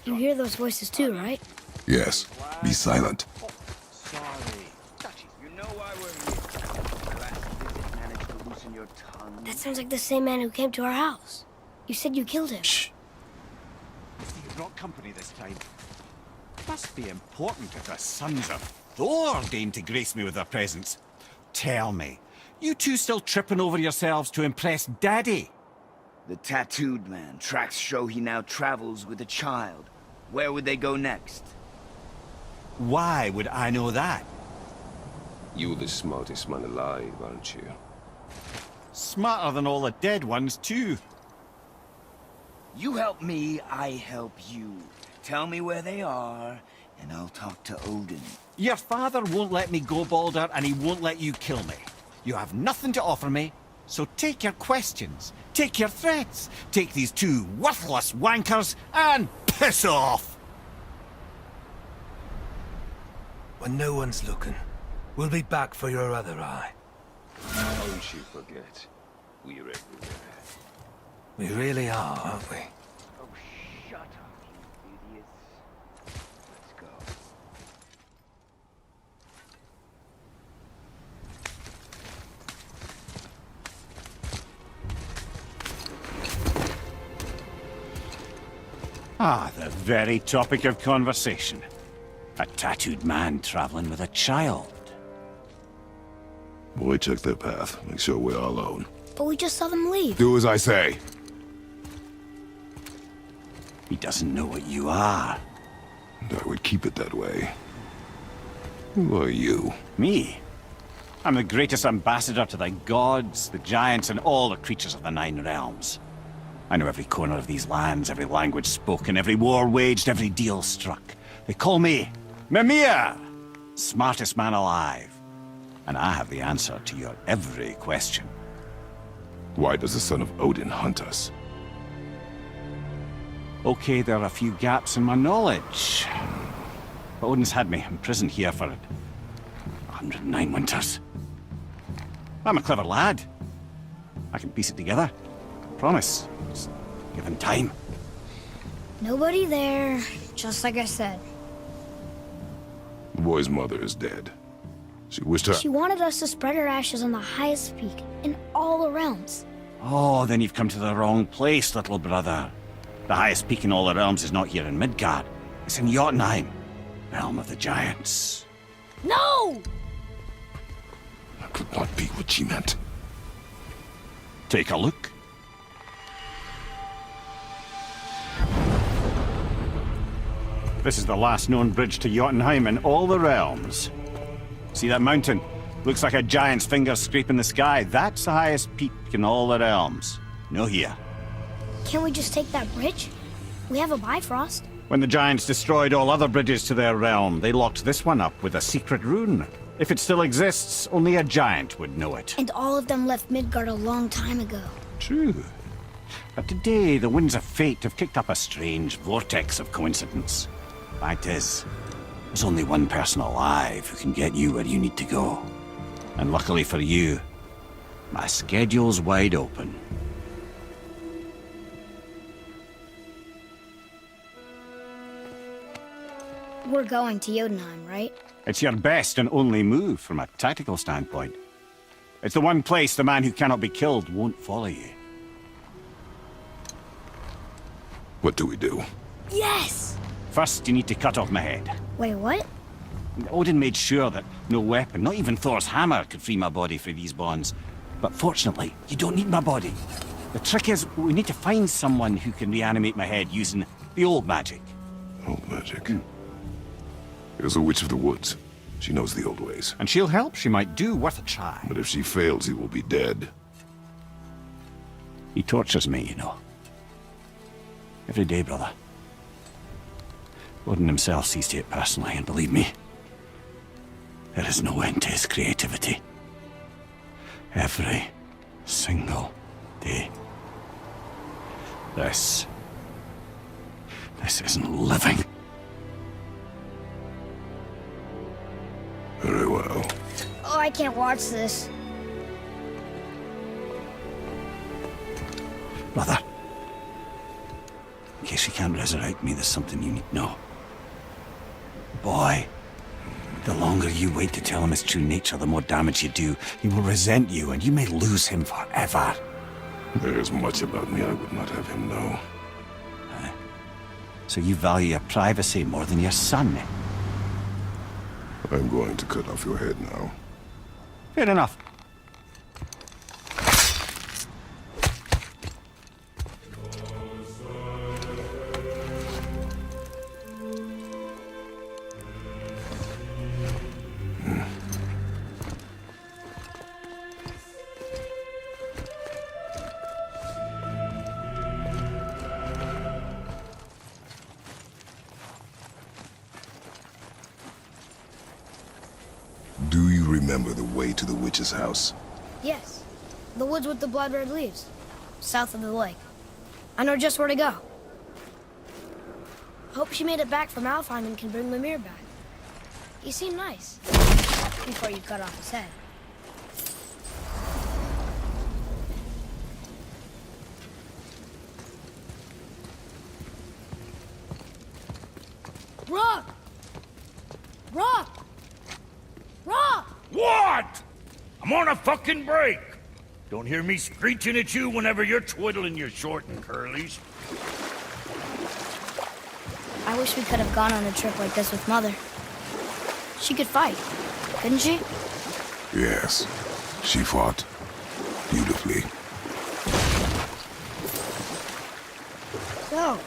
You hear those voices too, right? Yes. Be silent. Sorry. You know why we're here. Last visit managed to loosen your tongue. That sounds like the same man who came to our house. You said you killed him. Shh. You brought company this time. Must be important if the sons of Thor deign to grace me with their presence. Tell me, you two still tripping over yourselves to impress Daddy? The tattooed man. Tracks show he now travels with a child. Where would they go next? Why would I know that? You're the smartest man alive, aren't you? Smarter than all the dead ones, too. You help me, I help you. Tell me where they are, and I'll talk to Odin. Your father won't let me go, Balder, and he won't let you kill me. You have nothing to offer me, so take your questions, take your threats, take these two worthless wankers, and piss off! When no one's looking, we'll be back for your other eye. Don't you forget, we're everywhere. We really are, aren't we? Oh, shut up, you idiots. Let's go. Ah, the very topic of conversation. A tattooed man traveling with a child. Boy, check their path. Make sure we're all alone. But we just saw them leave. Do as I say. He doesn't know what you are. And I would keep it that way. Who are you? Me? I'm the greatest ambassador to the gods, the giants, and all the creatures of the Nine Realms. I know every corner of these lands, every language spoken, every war waged, every deal struck. They call me Mimir, smartest man alive. And I have the answer to your every question. Why does the son of Odin hunt us? Okay, there are a few gaps in my knowledge. But Odin's had me imprisoned here for 109 winters. I'm a clever lad. I can piece it together. Promise. Just give him time. Nobody there, just like I said. The boy's mother is dead. She wished her... She wanted us to spread her ashes on the highest peak in all the realms. Oh, then you've come to the wrong place, little brother. The highest peak in all the realms is not here in Midgard. It's in Jotunheim, realm of the giants. No! That could not be what she meant. Take a look. This is the last known bridge to Jotunheim in all the realms. See that mountain? Looks like a giant's finger scraping the sky. That's the highest peak in all the realms. No here. Can't we just take that bridge? We have a Bifrost. When the giants destroyed all other bridges to their realm, they locked this one up with a secret rune. If it still exists, only a giant would know it. And all of them left Midgard a long time ago. True. But today, the winds of fate have kicked up a strange vortex of coincidence. Fact is, there's only one person alive who can get you where you need to go. And luckily for you, my schedule's wide open. We're going to Jotunheim, right? It's your best and only move from a tactical standpoint. It's the one place the man who cannot be killed won't follow you. What do we do? Yes! First, you need to cut off my head. Wait, what? Odin made sure that no weapon, not even Thor's hammer, could free my body from these bonds. But fortunately, you don't need my body. The trick is, we need to find someone who can reanimate my head using the old magic. Old magic. There's a witch of the woods. She knows the old ways. And she'll help. She might do worth a try. But if she fails, he will be dead. He tortures me, you know. Every day, brother. Odin himself sees to it personally, and believe me, there is no end to his creativity. Every single day. This isn't living. Very well. Oh, I can't watch this. Brother, In case you can't resurrect me, there's something you need to know. Boy, the longer you wait to tell him his true nature, the more damage you do. He will resent you, and you may lose him forever. There's much about me I would not have him know. So you value your privacy more than your son? I'm going to cut off your head now. Fair enough. Do you remember the way to the witch's house? Yes. The woods with the blood-red leaves. South of the lake. I know just where to go. Hope she made it back from Alfheim and can bring Mimir back. He seemed nice. Before you cut off his head. Rock! Rock! Rock! What? I'm on a fucking break. Don't hear me screeching at you whenever you're twiddling your short and curlies. I wish we could have gone on a trip like this with Mother. She could fight, couldn't she? Yes. She fought. Beautifully. So,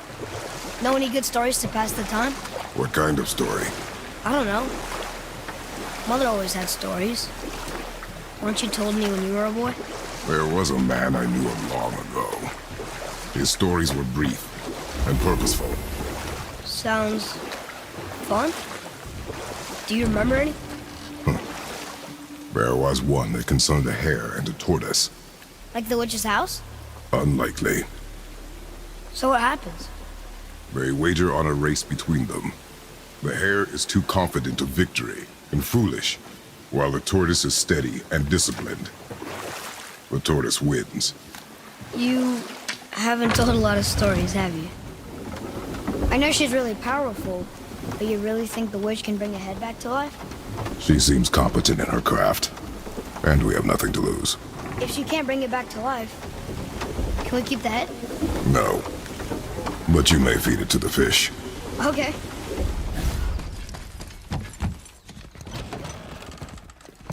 know any good stories to pass the time? What kind of story? I don't know. Mother always had stories. Weren't you told me when you were a boy? There was a man I knew of long ago. His stories were brief and purposeful. Sounds fun. Do you remember any? There was one that concerned a hare and a tortoise. Like the witch's house? Unlikely. So what happens? They wager on a race between them. The hare is too confident of victory and foolish, while the tortoise is steady and disciplined. The tortoise wins. You haven't told a lot of stories, have you? I know she's really powerful, but you really think the witch can bring a head back to life? She seems competent in her craft, and we have nothing to lose. If she can't bring it back to life, can we keep the head? No. But you may feed it to the fish. Okay.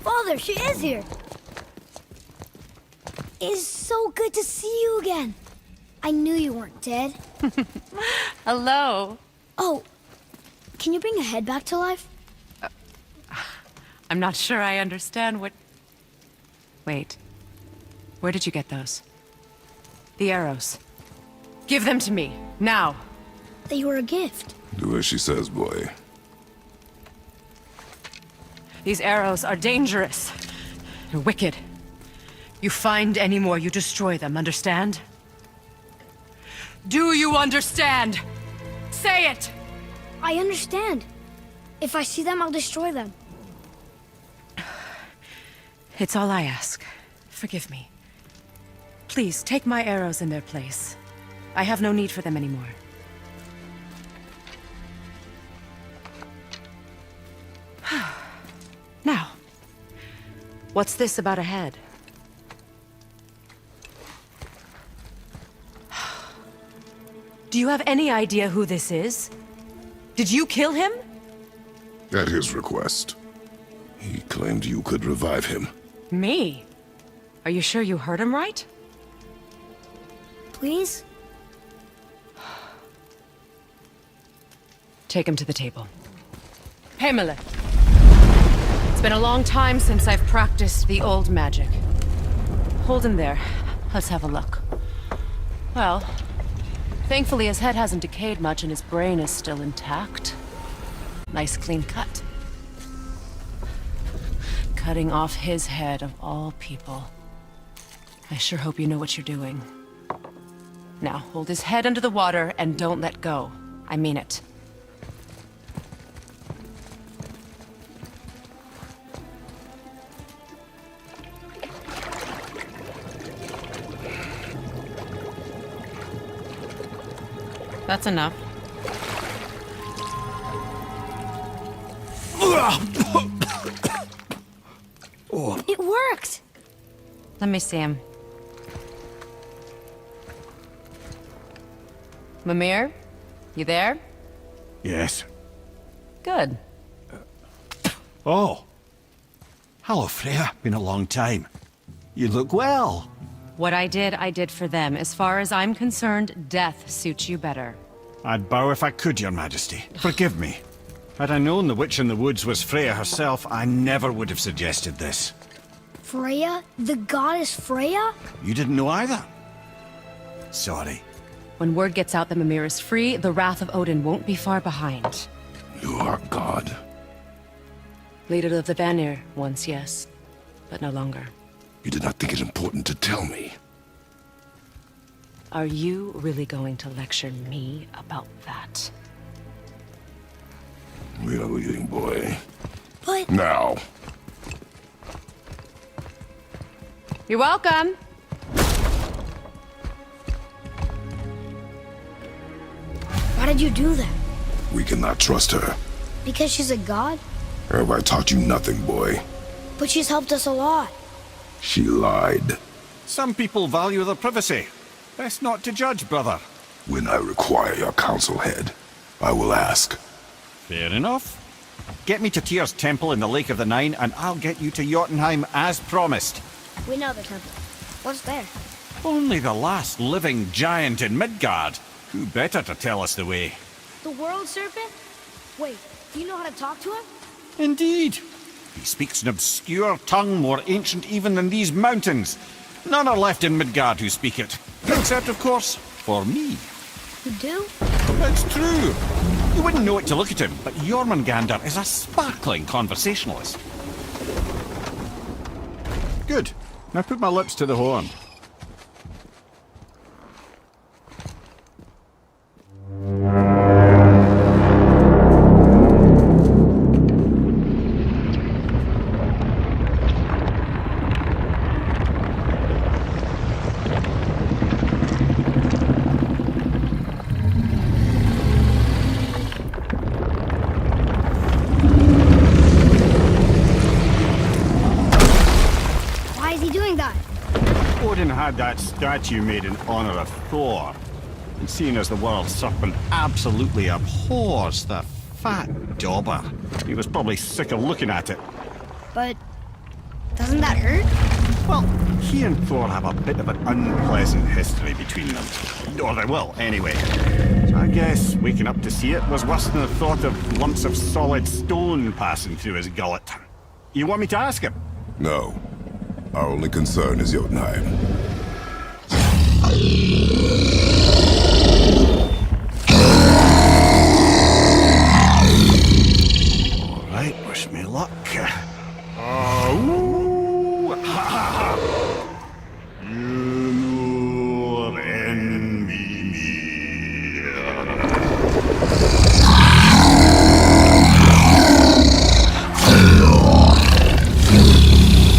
Father, she is here! It is so good to see you again. I knew you weren't dead. Hello. Oh, can you bring a head back to life? I'm not sure I understand what... Wait. Where did you get those? The arrows. Give them to me, now. They were a gift. Do as she says, boy. These arrows are dangerous. They're wicked. You find any more, you destroy them, understand? Do you understand? Say it! I understand. If I see them, I'll destroy them. It's all I ask. Forgive me. Please, take my arrows in their place. I have no need for them anymore. Now, what's this about a head? Do you have any idea who this is? Did you kill him? At his request. He claimed you could revive him. Me? Are you sure you heard him right? Please? Take him to the table. Pamela. It's been a long time since I've practiced the old magic. Hold him there. Let's have a look. Well, thankfully his head hasn't decayed much and his brain is still intact. Nice clean cut. Cutting off his head of all people. I sure hope you know what you're doing. Now, hold his head under the water and don't let go. I mean it. That's enough. It worked! Let me see him. Mimir? You there? Yes. Good. Oh. Hello, Freya. Been a long time. You look well. What I did for them. As far as I'm concerned, death suits you better. I'd bow if I could, Your Majesty. Forgive me. Had I known the witch in the woods was Freya herself, I never would have suggested this. Freya? The goddess Freya? You didn't know either? Sorry. When word gets out that Mimir is free, the wrath of Odin won't be far behind. You are God. Leader of the Vanir, once yes, but no longer. You did not think it important to tell me. Are you really going to lecture me about that? We are leaving, boy. But... Now. You're welcome! Why did you do that? We cannot trust her. Because she's a god? Have I taught you nothing, boy? But she's helped us a lot. She lied. Some people value their privacy. Best not to judge, brother. When I require your council head, I will ask. Fair enough. Get me to Tyr's temple in the Lake of the Nine, and I'll get you to Jotunheim as promised. We know the temple. What's there? Only the last living giant in Midgard. Who better to tell us the way? The world serpent? Wait, do you know how to talk to him? Indeed. He speaks an obscure tongue more ancient even than these mountains. None are left in Midgard who speak it. Except, of course, for me. You do? That's true. You wouldn't know it to look at him, but Jormungandr is a sparkling conversationalist. Good. Now put my lips to the horn. Why is he doing that? Odin had that statue made in honor of Thor. And seeing as the world serpent absolutely abhors the fat dauber, he was probably sick of looking at it. But... doesn't that hurt? Well, he and Thor have a bit of an unpleasant history between them. Or they will, anyway. So I guess waking up to see it was worse than the thought of lumps of solid stone passing through his gullet. You want me to ask him? No. Our only concern is Jotunheim. All right, wish me luck. Ooh, ha, ha, ha. Mimir and Mimir.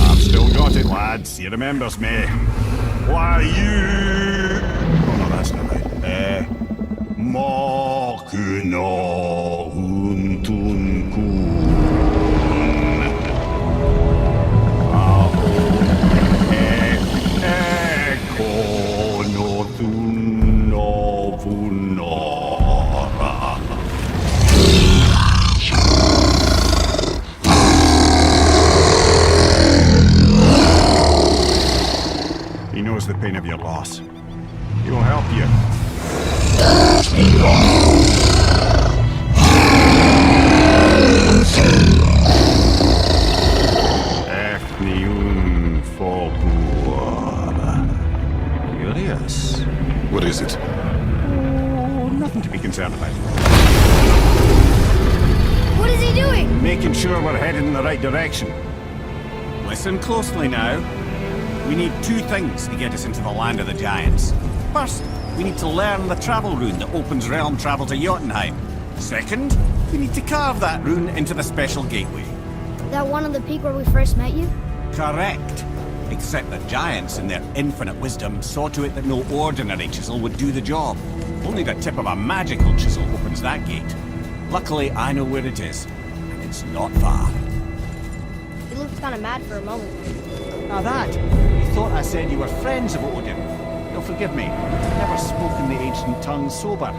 I've still got it, lads. He remembers me. Why you? Oh no, that's not right. Makuna huntun kun. He knows the pain of your loss. He will help you. Efniun Folkur. Curious. What is it? Oh, nothing to be concerned about. What is he doing? Making sure we're headed in the right direction. Listen closely now. We need two things to get us into the land of the giants. First, we need to learn the travel rune that opens realm travel to Jotunheim. Second, we need to carve that rune into the special gateway. That one on the peak where we first met you? Correct. Except the giants, in their infinite wisdom, saw to it that no ordinary chisel would do the job. Only the tip of a magical chisel opens that gate. Luckily, I know where it is, and it's not far. You looked kind of mad for a moment. Now that, you thought I said you were friends of Odin. You'll forgive me. Never spoken the ancient tongue sober.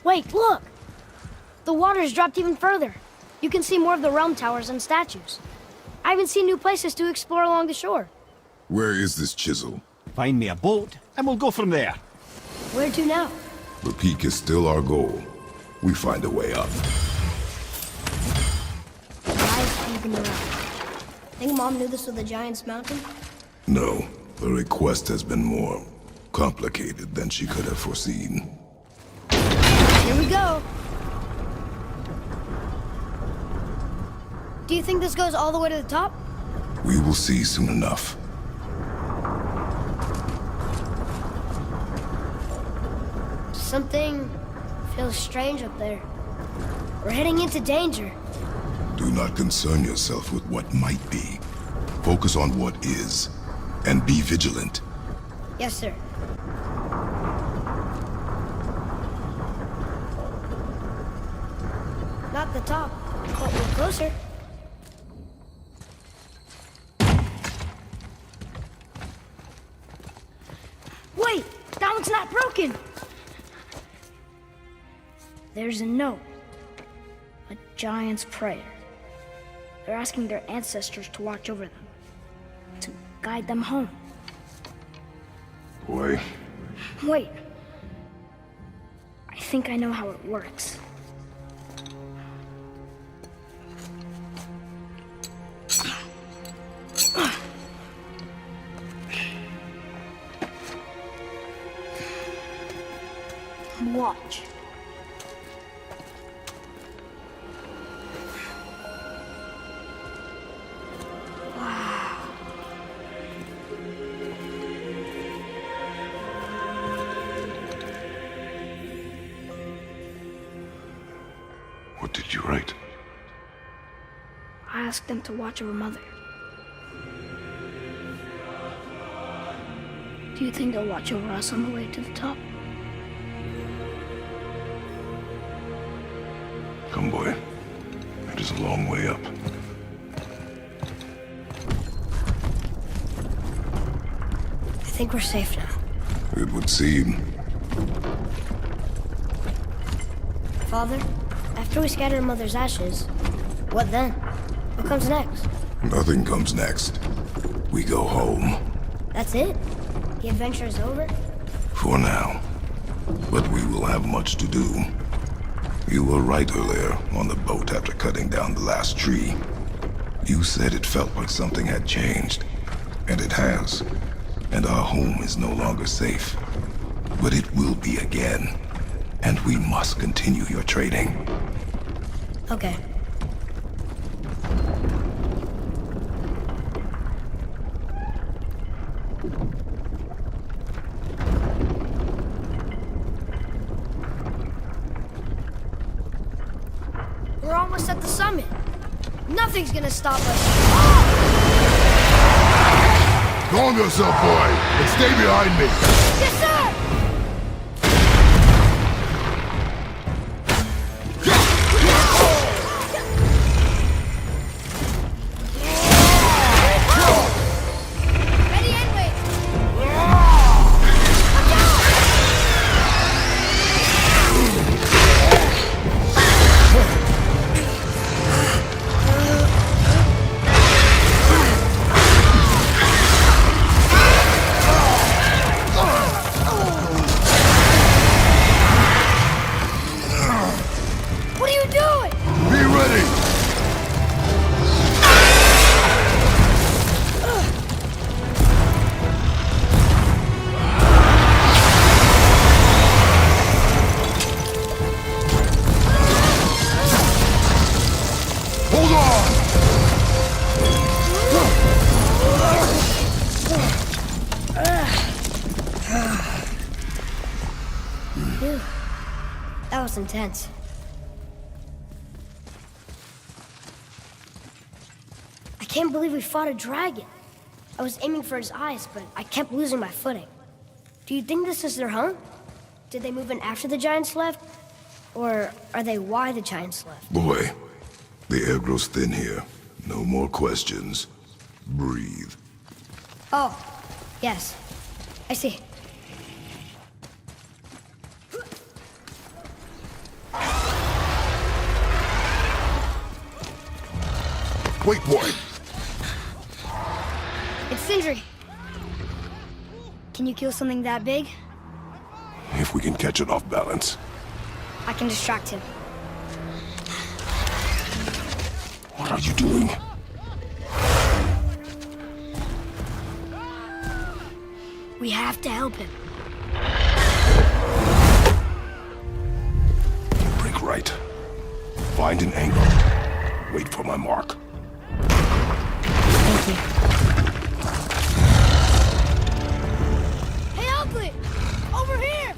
Wait, look! The water's dropped even further. You can see more of the realm towers and statues. I even see new places to explore along the shore. Where is this chisel? Find me a boat, and we'll go from there. Where to now? The peak is still our goal. We find a way up. Eyes peeping around. Think Mom knew this was the Giant's Mountain? No, the request has been more complicated than she could have foreseen. Here we go! Do you think this goes all the way to the top? We will see soon enough. Something feels strange up there. We're heading into danger. Do not concern yourself with what might be. Focus on what is, and be vigilant. Yes, sir. Not the top, but we're closer. Wait! That one's not broken! There's a note. A giant's prayer. They're asking their ancestors to watch over them. To guide them home. Boy, Wait. I think I know how it works. Watch. what did you write? I asked them to watch over Mother. Do you think they'll watch over us on the way to the top? Come, boy. It is a long way up. I think we're safe now. It would seem. Father, after we scatter Mother's ashes, what then? What comes next? Nothing comes next. We go home. That's it? The adventure is over? For now. But we will have much to do. You were right earlier on the boat after cutting down the last tree. You said it felt like something had changed. And it has. And our home is no longer safe. But it will be again. And we must continue your trading. Okay. We're almost at the summit. Nothing's gonna stop us. Calm yourself, boy, and stay behind me. Yes, sir! Ready and wait. What are you doing? Be ready. Hold on. Phew. That was intense. I can't believe we fought a dragon. I was aiming for his eyes, but I kept losing my footing. Do you think this is their home? Did they move in after the giants left? Or are they why the giants left? Boy, the air grows thin here. No more questions. Breathe. Oh, yes. I see. Wait, boy! It's Sindri. Can you kill something that big? If we can catch it off balance. I can distract him. What are you doing? We have to help him. Break right. Find an angle. Wait for my mark. Thank you. Hey, Ugly! Over here!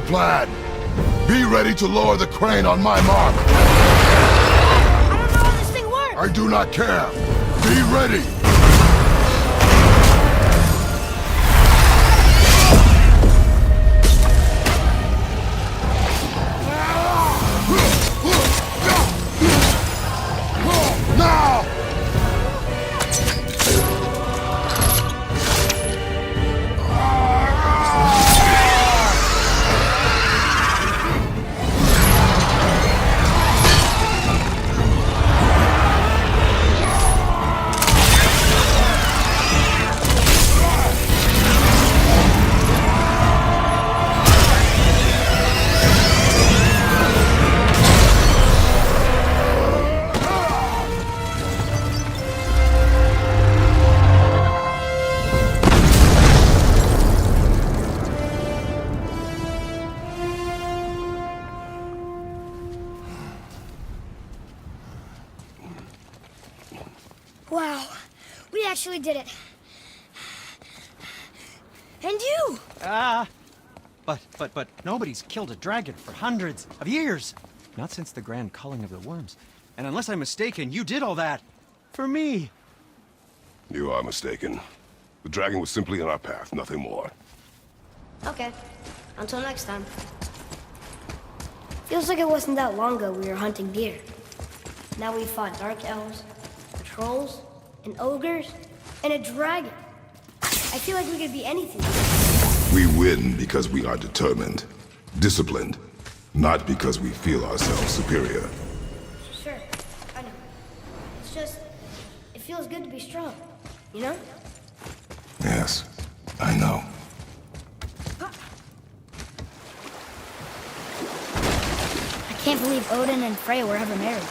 Plan. Be ready to lower the crane on my mark. I don't know how this thing works! I do not care. Be ready. Now! Wow, we actually did it. And you! But nobody's killed a dragon for hundreds of years. Not since the grand culling of the worms. And unless I'm mistaken, you did all that for me. You are mistaken. The dragon was simply in our path, nothing more. Okay, until next time. Feels like it wasn't that long ago we were hunting deer. Now we fought dark elves, trolls, and ogres, and a dragon. I feel like we could be anything. We win because we are determined, disciplined, not because we feel ourselves superior. Sure, I know. It's just, it feels good to be strong, you know? Yes, I know. I can't believe Odin and Freya were ever married.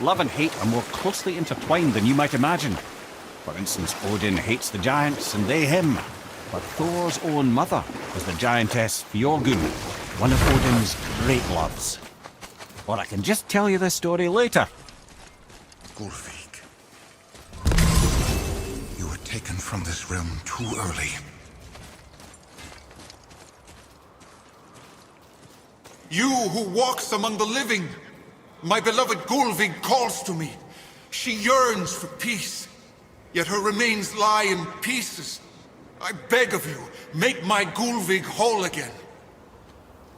Love and hate are more closely intertwined than you might imagine. For instance, Odin hates the giants and they him. But Thor's own mother was the giantess Fjorgun, one of Odin's great loves. Or I can just tell you this story later. Gulfik. You were from this realm too early. You who walks among the living, my beloved Gulvig calls to me. She yearns for peace, yet her remains lie in pieces. I beg of you, make my Gulvig whole again.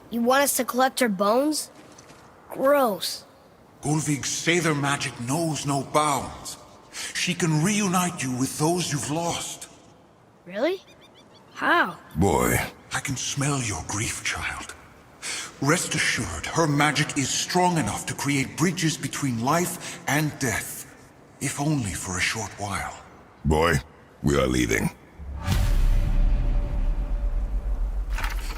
You want us to collect her bones? Gross. Gulvig's Sather magic knows no bounds. She can reunite you with those you've lost. Really? How? Boy. I can smell your grief, child. Rest assured, her magic is strong enough to create bridges between life and death, if only for a short while. Boy, we are leaving.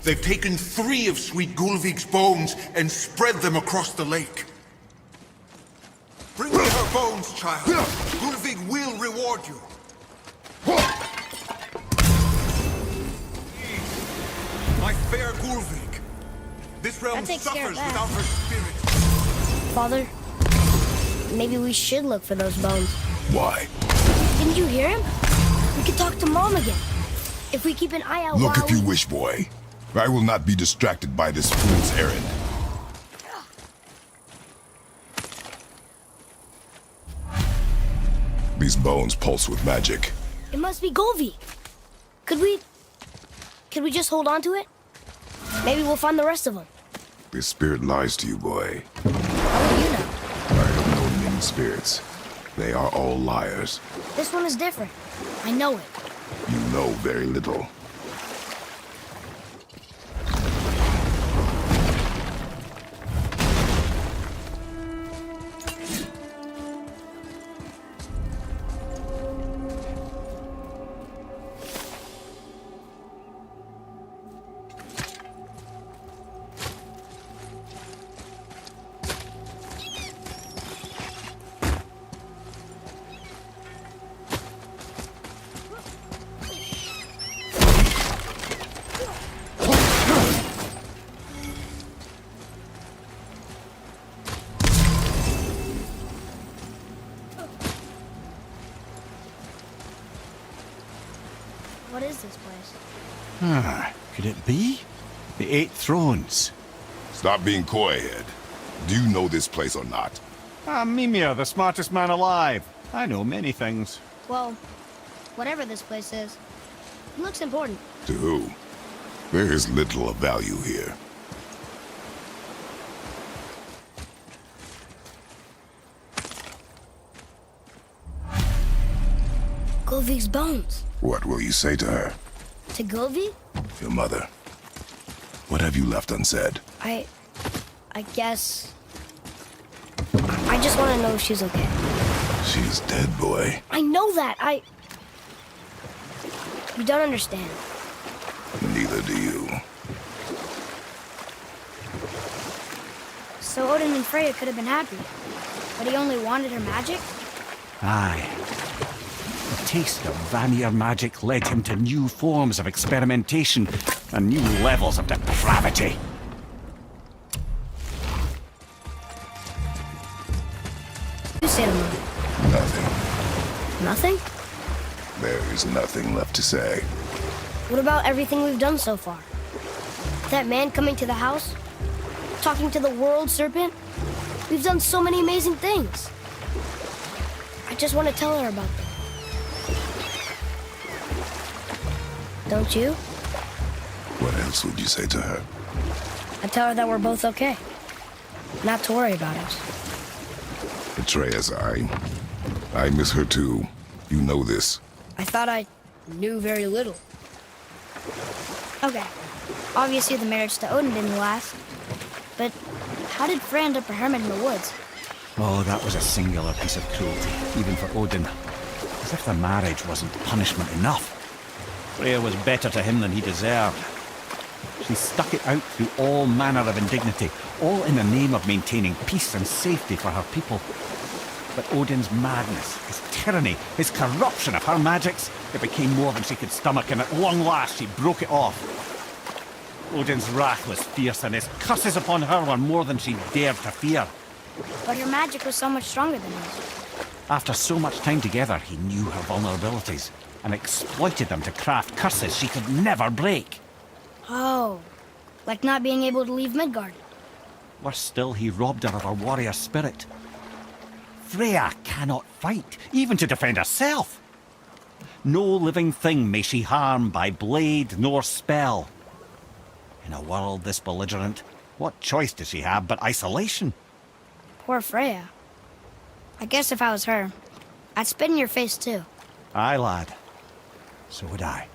They've taken 3 of Sweet Gulvig's bones and spread them across the lake. Bring me her bones, child. Gulvig will reward you. My fair Gulvig. This realm suffers without her spirit. Father, maybe we should look for those bones. Why? Didn't you hear him? We could talk to Mom again. If we keep an eye out Look while if you wish, boy. I will not be distracted by this fool's errand. These bones pulse with magic. It must be Golvi. Could we just hold on to it? Maybe we'll find the rest of them. This spirit lies to you, boy. How do you know? I have known many spirits. They are all liars. This one is different. I know it. You know very little. What is this place? Could it be? The 8 thrones. Stop being coy-head. Do you know this place or not? Mimir, the smartest man alive. I know many things. Well, whatever this place is, it looks important. To who? There is little of value here. Golvig's bones. What will you say to her? To Golvi? Your mother. What have you left unsaid? I guess... I just want to know if she's okay. She's dead, boy. I know that. You don't understand. Neither do you. So Odin and Freya could have been happy, but he only wanted her magic? Aye. The taste of Vanir magic led him to new forms of experimentation and new levels of depravity. You say to Mother. Nothing. Nothing? There is nothing left to say. What about everything we've done so far? That man coming to the house? Talking to the world serpent? We've done so many amazing things. I just want to tell her about them. Don't you? What else would you say to her? I'd tell her that we're both okay. Not to worry about us. Atreus, I miss her too. You know this. I thought I knew very little. Okay. Obviously the marriage to Odin didn't last. But how did Frey end up a hermit in the woods? Oh, that was a singular piece of cruelty, even for Odin. As if the marriage wasn't punishment enough. Freya was better to him than he deserved. She stuck it out through all manner of indignity, all in the name of maintaining peace and safety for her people. But Odin's madness, his tyranny, his corruption of her magics, it became more than she could stomach, and at long last she broke it off. Odin's wrath was fierce, and his curses upon her were more than she dared to fear. But her magic was so much stronger than his. After so much time together, he knew her vulnerabilities. and exploited them to craft curses she could never break. Oh, like not being able to leave Midgard. Worse still, he robbed her of her warrior spirit. Freya cannot fight, even to defend herself. No living thing may she harm by blade nor spell. In a world this belligerent, what choice does she have but isolation? Poor Freya. I guess if I was her, I'd spit in your face too. Aye, lad. So would I.